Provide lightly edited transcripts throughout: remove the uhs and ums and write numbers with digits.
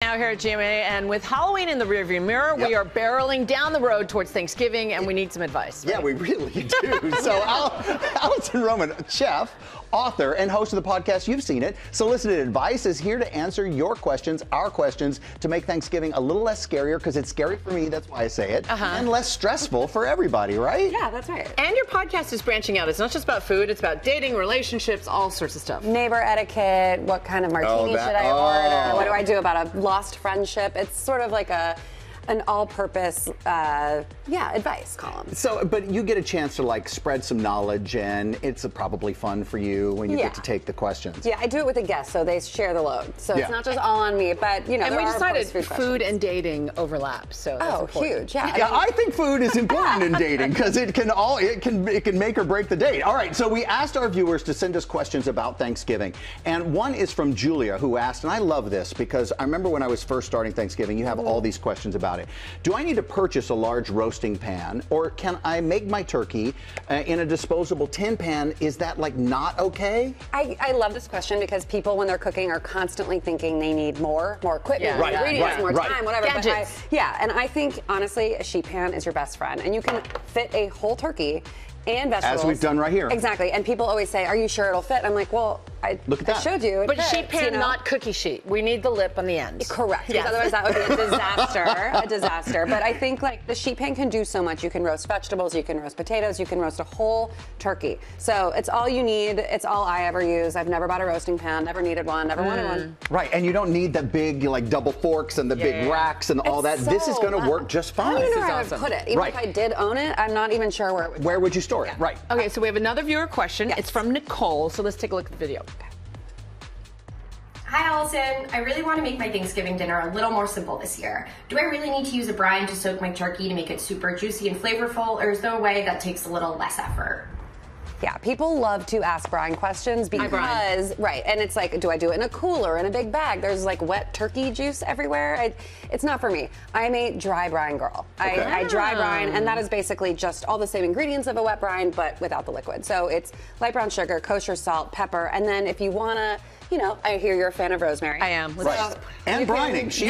now here at GMA, and with Halloween in the rearview mirror, we are barreling down the road towards Thanksgiving, and we need some advice. Right? Yeah, we really do. So Alison Roman, chef, author, and host of the podcast, you've seen it, Solicited Advice, is here to answer your questions, our questions, to make Thanksgiving a little less scarier, because it's scary for me, that's why I say it, and less stressful for everybody, right? Yeah, that's right. And your podcast is branching out. It's not just about food, it's about dating, relationships, all sorts of stuff. Neighbor etiquette, what kind of martini should I order, what do I do about a lost friendship? It's sort of like an all-purpose, advice column. So, but you get a chance to like spread some knowledge, and it's probably fun for you when you get to take the questions. Yeah, I do it with a guest, so they share the load. So it's not just all on me, but you know, and there we are decided food and dating overlap. So that's important. Huge, yeah. Yeah, I think food is important in dating because it can make or break the date. All right, so we asked our viewers to send us questions about Thanksgiving, and one is from Julia, who asked, and I love this because I remember when I was first starting Thanksgiving, you have all these questions about it. Do I need to purchase a large roasting pan, or can I make my turkey in a disposable tin pan? Is that like not okay? I love this question because people, when they're cooking, are constantly thinking they need more equipment, more ingredients, more time, whatever. Gadgets. And I think, honestly, a sheet pan is your best friend, and you can fit a whole turkey and vegetables. As we've done right here. Exactly. And people always say, are you sure it'll fit? I'm like, well, I showed you. But sheet pan, not cookie sheet. We need the lip on the end. Correct. Yes. Otherwise that would be a disaster. But I think like the sheet pan can do so much. You can roast vegetables, you can roast potatoes, you can roast a whole turkey. So it's all you need. It's all I ever use. I've never bought a roasting pan, never needed one, never wanted one. Right, and you don't need the big like double forks and the big racks and all that. This is going to work just fine. I don't even know where I would put it. Even if I did own it, I'm not even sure where it would. Where would you store it? Right. Okay, so we have another viewer question. It's from Nicole, so let's take a look at the video. Hi Allison, I really want to make my Thanksgiving dinner a little more simple this year. Do I really need to use a brine to soak my turkey to make it super juicy and flavorful, or is there a way that takes a little less effort? Yeah, people love to ask brine questions because, and it's like, do I do it in a cooler, in a big bag? There's like wet turkey juice everywhere. It's not for me. I'm a dry brine girl. I dry brine, and that is basically just all the same ingredients of a wet brine, but without the liquid. So it's light brown sugar, kosher salt, pepper, and then if you wanna, I hear you're a fan of rosemary. I am. And brining. She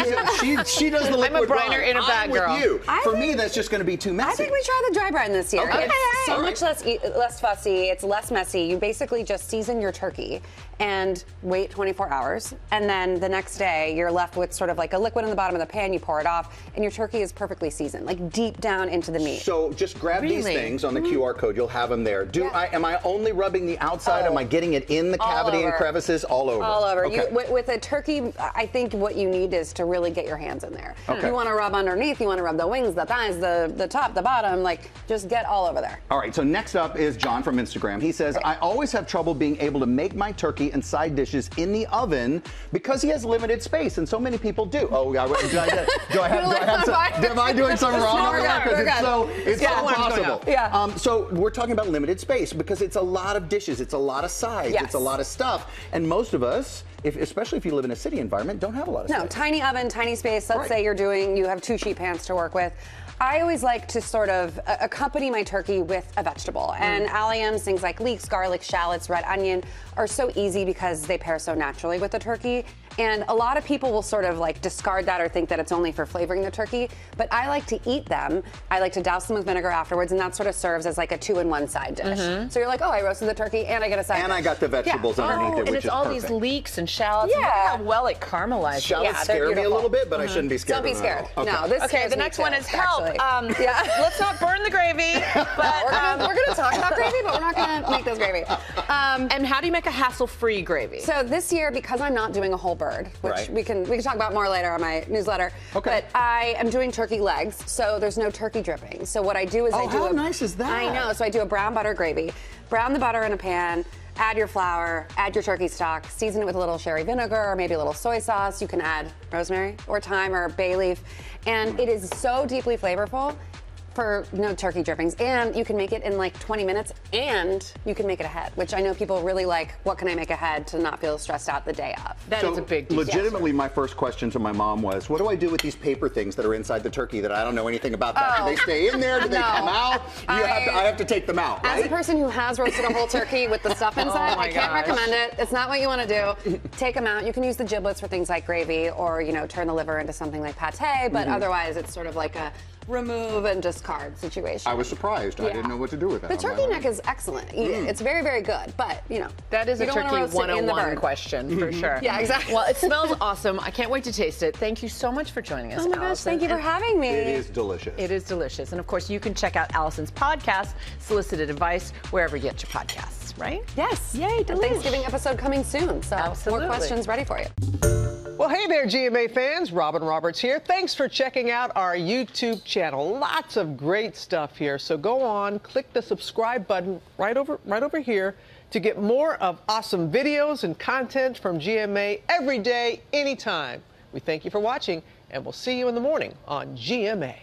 does the liquid. I'm a briner in a bag girl. With you. For me, that's just going to be too messy. I think we try the dry brine this year. Okay. It's so much less fussy. It's less messy. You basically just season your turkey and wait 24 hours. And then the next day, you're left with sort of like a liquid in the bottom of the pan. You pour it off, and your turkey is perfectly seasoned, like deep down into the meat. So just grab these things on the QR code. You'll have them there. Am I only rubbing the outside? Am I getting it in the cavity and crevices? All over. All over. Okay. With a turkey, I think what you need is to really get your hands in there. Okay. You want to rub underneath. You want to rub the wings, the thighs, the top, the bottom. Like, just get all over there. All right. So next up is John from Instagram. He says, I always have trouble being able to make my turkey and side dishes in the oven because he has limited space, and so many people do. Oh, am I doing something wrong? It's so possible. Yeah. So we're talking about limited space because it's a lot of dishes, it's a lot of sides, it's a lot of stuff, and most of us, especially if you live in a city environment, don't have a lot of space. No, tiny oven, tiny space. Let's say you have 2 sheet pans to work with. I always like to sort of accompany my turkey with a vegetable. And alliums, things like leeks, garlic, shallots, red onion, are so easy because they pair so naturally with the turkey. And a lot of people will sort of like discard that or think that it's only for flavoring the turkey. But I like to eat them. I like to douse them with vinegar afterwards, and that sort of serves as like a 2-in-1 side dish. So you're like, oh, I roasted the turkey and I get a side dish. And I got the vegetables underneath it, which and is it's all perfect. these leeks and shallots. Yeah. Look how well it caramelizes. Shallots scare me a little bit, but I shouldn't be scared. Don't be scared. Okay. No, this the next one is help. Let's not burn the gravy. But we're going to talk about gravy, but we're not going to make this gravy. And how do you make a hassle-free gravy? So this year, because I'm not doing a whole bird, which we can talk about more later on my newsletter. Okay. But I am doing turkey legs, so there's no turkey dripping. So what I do is how nice is that? I know. So I do a brown butter gravy. Brown the butter in a pan. Add your flour, add your turkey stock, season it with a little sherry vinegar or maybe a little soy sauce. You can add rosemary or thyme or bay leaf. And it is so deeply flavorful. for no turkey drippings, and you can make it in like 20 minutes, and you can make it ahead, which I know people really like. What can I make ahead to not feel stressed out the day of? That is a big deal. Legitimately, my first question to my mom was, what do I do with these paper things that are inside the turkey that I don't know anything about? That? Do they stay in there? Do they come out? I have to take them out, right? As a person who has roasted a whole turkey with the stuff inside, I can't recommend it. It's not what you want to do. Take them out. You can use the giblets for things like gravy, or turn the liver into something like pate, but otherwise it's sort of like a remove and discard situation. I was surprised. I didn't know what to do with that. The turkey neck is excellent. Eat it. It's very, very good, but that is a turkey 101 question for sure. Yeah, exactly. Well, it smells awesome. I can't wait to taste it. Thank you so much for joining us, Oh my gosh, Alison. thank you for having me. It is delicious. It is delicious. And of course, you can check out Alison's podcast, Solicited Advice, wherever you get your podcasts, right? Yes. Yay, A delicious. Thanksgiving episode coming soon, so Absolutely. more questions ready for you. Well, hey there, GMA fans. Robin Roberts here. Thanks for checking out our YouTube channel. Lots of great stuff here. So go on, click the subscribe button right over here to get more of awesome videos and content from GMA every day, anytime. We thank you for watching, and we'll see you in the morning on GMA.